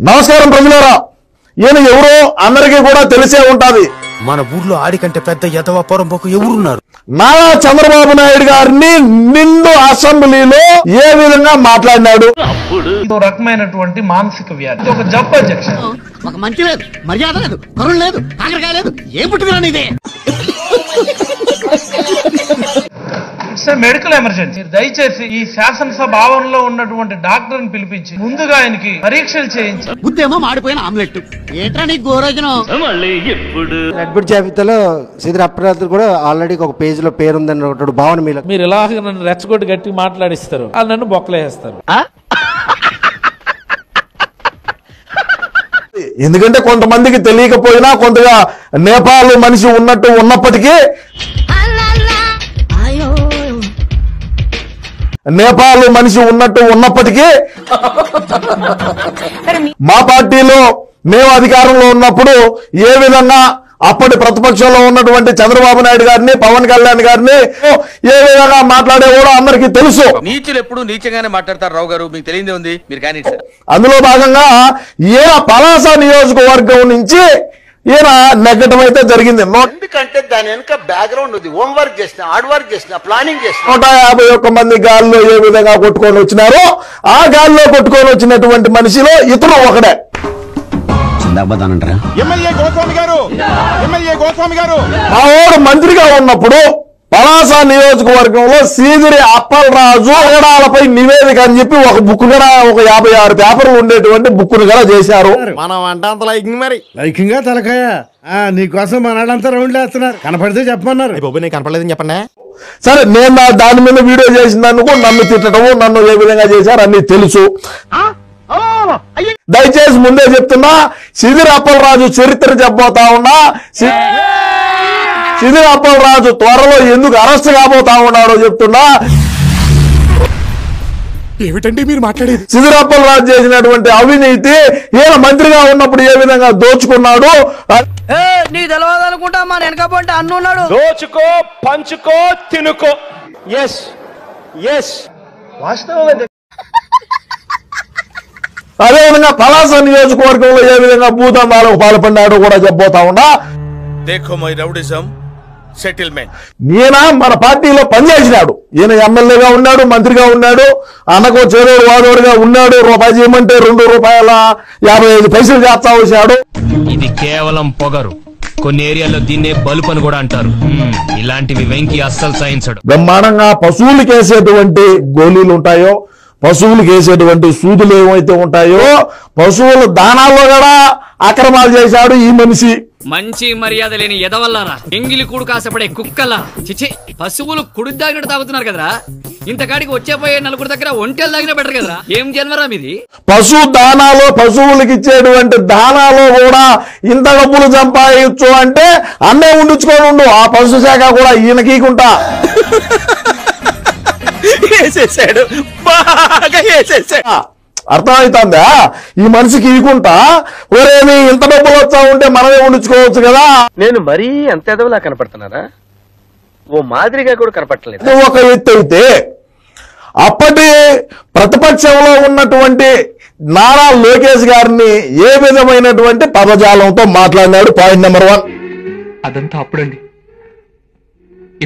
నమస్కారం ప్రజలారా, ఈయన ఎవరో అందరికీ కూడా తెలిసే ఉంటది. మన ఊర్లో ఆడికంటే పెద్ద యదవ పొరంబోకు ఎవరున్నారు? నారా చంద్రబాబు నాయుడు గారిని నిండు అసెంబ్లీలో ఏ విధంగా మాట్లాడినాడు? ఇది ఒక రకమైనటువంటి మానసిక వ్యాధి, ఒక జబ్బు అధ్యక్ష. ఒక మంచి లేదు, మర్యాద లేదు, కరుణ లేదు, కాకరకాయ లేదు, ఏం పుట్టుకురా నీదే? It's medical emergency. దయచేసి ఈ శాసనసభ ఆవరణలో ఉన్నటువంటి డాక్టర్ ని పిలిపించి ముందుగా ఆయనకి పరీక్షలు చేయించి. బుద్ధేమో మాడిపోయిన ఆమ్లెట్ ఏంట్రా నీకు గోరోజనం? రెడ్ బుడ్ జాబితాలో సీదర్ అప్రాధులు కూడా ఆల్రెడీ ఒక పేజ్ లో పేరుందని భావన మీలో. మీరు ఇలాగ నన్ను రెచ్చగొట్టి గట్టి మాట్లాడిస్తారు, వాళ్ళు నన్ను బొక్కలేస్తారు. ఎందుకంటే కొంతమందికి తెలియకపోయినా కొంతగా నేపాల్ మనిషి ఉన్నప్పటికీ మా పార్టీలో మేము అధికారంలో ఉన్నప్పుడు ఏ విధంగా అప్పటి ప్రతిపక్షంలో ఉన్నటువంటి చంద్రబాబు నాయుడు గారిని, పవన్ కళ్యాణ్ గారిని ఏ విధంగా మాట్లాడేవాడో అందరికీ తెలుసు. నీచులు ఎప్పుడు నీచంగానే మాట్లాడతారు రావు గారు, మీకు తెలియదే ఉంది, మీరు కానీ. అందులో భాగంగా ఈయన పలాస నియోజకవర్గం నుంచి ఈయన నెగ్గటం అయితే జరిగింది. ఎందుకంటే దాని వెనుక బ్యాక్గ్రౌండ్ ఉంది, హోమ్ వర్క్ చేసిన, హార్డ్ వర్క్ చేసిన, ప్లానింగ్ చేసిన. 151 మంది గాల్లో ఏ విధంగా కొట్టుకొని వచ్చినారో ఆ గాల్లో కొట్టుకొని వచ్చినటువంటి మనిషిలో ఇతను ఒకడే. మా వాడు మంత్రిగా ఉన్నప్పుడు పలాస నియోజకవర్గంలో సీదిరి అప్పలరాజు ఆగడాలపై నివేదిక అని చెప్పి ఒక బుక్ కూడా, ఒక 56 పేపర్లు ఉండేటువంటి బుక్ ను కూడా చేశారు. మనం అంటే అంత లైకింగ్, మరి లైకింగ్ గా తలకాయ నీకోసం మనడంతా రౌండ్ వేస్తున్నారు, కనపడితే చెప్పమన్నారు. నీకు కనపడలేదని చెప్పండి. సరే, నేను దాని మీద వీడియో చేసినందుకు నన్ను తిట్టడము, నన్ను ఏ విధంగా చేశారు అన్ని తెలుసు. దయచేసి ముందే చెప్తున్నా, సీదిరి అప్పలరాజు చరిత్ర చెప్పబోతా ఉన్నా. సీదిరి అప్పలరాజు త్వరలో ఎందుకు అరెస్ట్ కాబోతా ఉన్నాడో చెప్తున్నా. ఏమిటండి మీరు మాట్లాడేది? సీదిరి అప్పలరాజు చేసినటువంటి అవినీతి ఈయన మంత్రిగా ఉన్నప్పుడు ఏ విధంగా దోచుకున్నాడు. నీ తెలవదు అనుకుంటా, మా వెనకపోతే అన్నున్నాడు. దోచుకో, పంచుకో, తినుకో. వాస్తవంగా అదేవిధంగా పలాస నియోజకవర్గంలో ఏ విధంగా భూదందాలకు పాల్పడినాడో కూడా చెప్పబోతా ఉన్నా. ఈయన మన పార్టీలో పనిచేసినాడు. ఈయన ఎమ్మెల్యేగా ఉన్నాడు, మంత్రిగా ఉన్నాడు, అన్నకో చేదోడు వాదోడుగా ఉన్నాడు. రూపాయి చేయమంటే ₹2.55 చేస్తా వచ్చాడు. ఇది కేవలం పొగరు. కొన్ని ఏరియాలో దీన్నే బలుపు అని కూడా అంటారు. ఇలాంటివి వెంకి అస్సలు సహించడు. బ్రహ్మాండంగా పశువులకు వేసేటువంటి గోళీలు ఉంటాయో, పశువులకు వేసేటువంటి సూదులు ఏమైతే ఉంటాయో, పశువుల దానాల్లో కూడా అక్రమాలు చేశాడు ఈ మనిషి. మంచి మర్యాద లేని ఎదవల్లారా, ఎంగిలి కూడు కాసపడే కుక్కలా, చిచి, పశువులు కుడి దాగినట్టు తాగుతున్నారు కదరా. ఇంతకాడికి వచ్చేపోయే నలుగురు దగ్గర ఒంటెలు తాగినా బెటర్ కదరా. ఏం జన్మరా మీది? పశు దానాలో, పశువులకు ఇచ్చేటువంటి దానాలో కూడా ఇంత డబ్బులు సంపాదించు అంటే అన్నే ఉండించుకోనుండు. ఆ పశు శాఖ కూడా ఈయనకీకుంటా అర్థమవుతుందా? ఈ మనిషికి ఈకుంటా ఒరేమి ఇంత డబ్బులు వచ్చా ఉంటే మనమే ఉండించుకోవచ్చు కదా. నేను మరీ అంత ఎదవలా కనపడుతున్నారా? ఓ మాదిరిగా కూడా కనపడలేదు. ఒక ఎత్తు అయితే అప్పటి ప్రతిపక్షంలో ఉన్నటువంటి నారా లోకేష్ గారిని ఏ విధమైనటువంటి పదజాలంతో మాట్లాడినాడు? Point number 1. అదంతా అప్పుడండి,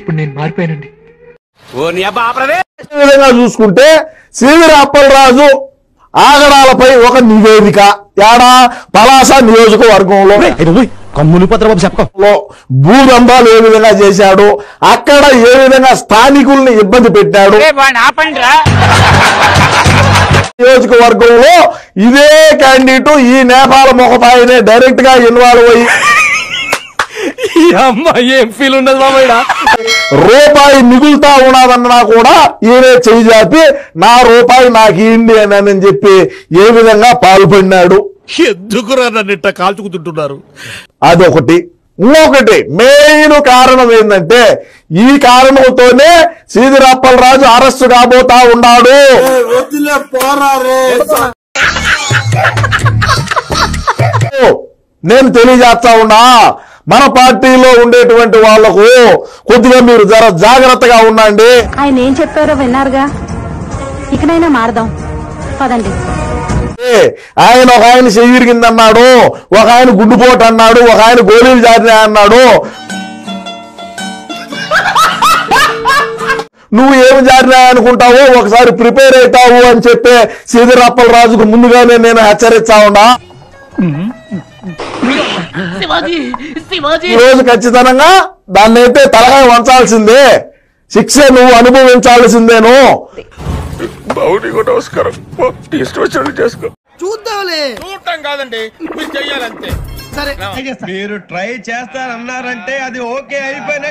ఇప్పుడు నేను మారిపోయానండి. ఈ విధంగా చూసుకుంటే సీదిరి అప్పలరాజు ఆగడాలపై ఒక నివేదిక ఏడా పలాస నియోజకవర్గంలో కమ్ములు పత్రబాబు చెప్పకో భూదందాలు ఏ విధంగా చేశాడు, అక్కడ ఏ విధంగా స్థానికుల్ని ఇబ్బంది పెట్టాడు. నియోజకవర్గంలో ఇదే క్యాండిడేట్ ఈ నేపాల్ మొహపాయినే డైరెక్ట్ గా ఇన్వాల్వ్ అయ్యి ఏం ఫీల్ ఉండదు మామయ్య. రూపాయి మిగులుతా ఉన్నదన్నా కూడా ఈయనే చెయ్యి చాపి నా రూపాయి నాకు ఇయ్యండి అని చెప్పి ఏ విధంగా పాల్పడినాడు. ఎందుకురా నన్ను కాల్చుకుంటుంటున్నారు? అదొకటి. ఇంకొకటి మెయిన్ కారణం ఏంటంటే, ఈ కారణంతోనే సీదిరి అప్పలరాజు అరెస్టు కాబోతా ఉన్నాడు. నేను తెలియజేస్తా ఉన్నా, మన పార్టీలో ఉండేటువంటి వాళ్లకు కొద్దిగా మీరు జర జాగ్రత్తగా ఉండండి. ఆయన ఏం చెప్పారో విన్నారుగా, ఇకనైనా మారదాం పదండి. ఆయన ఒక ఆయన చెయ్యి విరిగిందన్నాడు, ఒక ఆయన గుండుపోటు అన్నాడు, ఒక ఆయన గోళీలు జారినా అన్నాడు. నువ్వు ఏమి జారినా అనుకుంటావో ఒకసారి ప్రిపేర్ అవుతావు అని చెప్పే శ్రీధర్ అప్పలరాజుకు ముందుగానే నేను హెచ్చరిస్తా ఉన్నా. ఈ రోజు ఖచ్చితంగా దాన్ని అయితే తలగా వంచాల్సిందే, శిక్ష నువ్వు అనుభవించాల్సిందేను. నమస్కారం, చేసుకో. చూద్దాంలే. చూడటం కాదండి, మీరు చెయ్యాలంతే. సరే మీరు ట్రై చేస్తారన్నారంటే అది ఓకే అయిపోయిన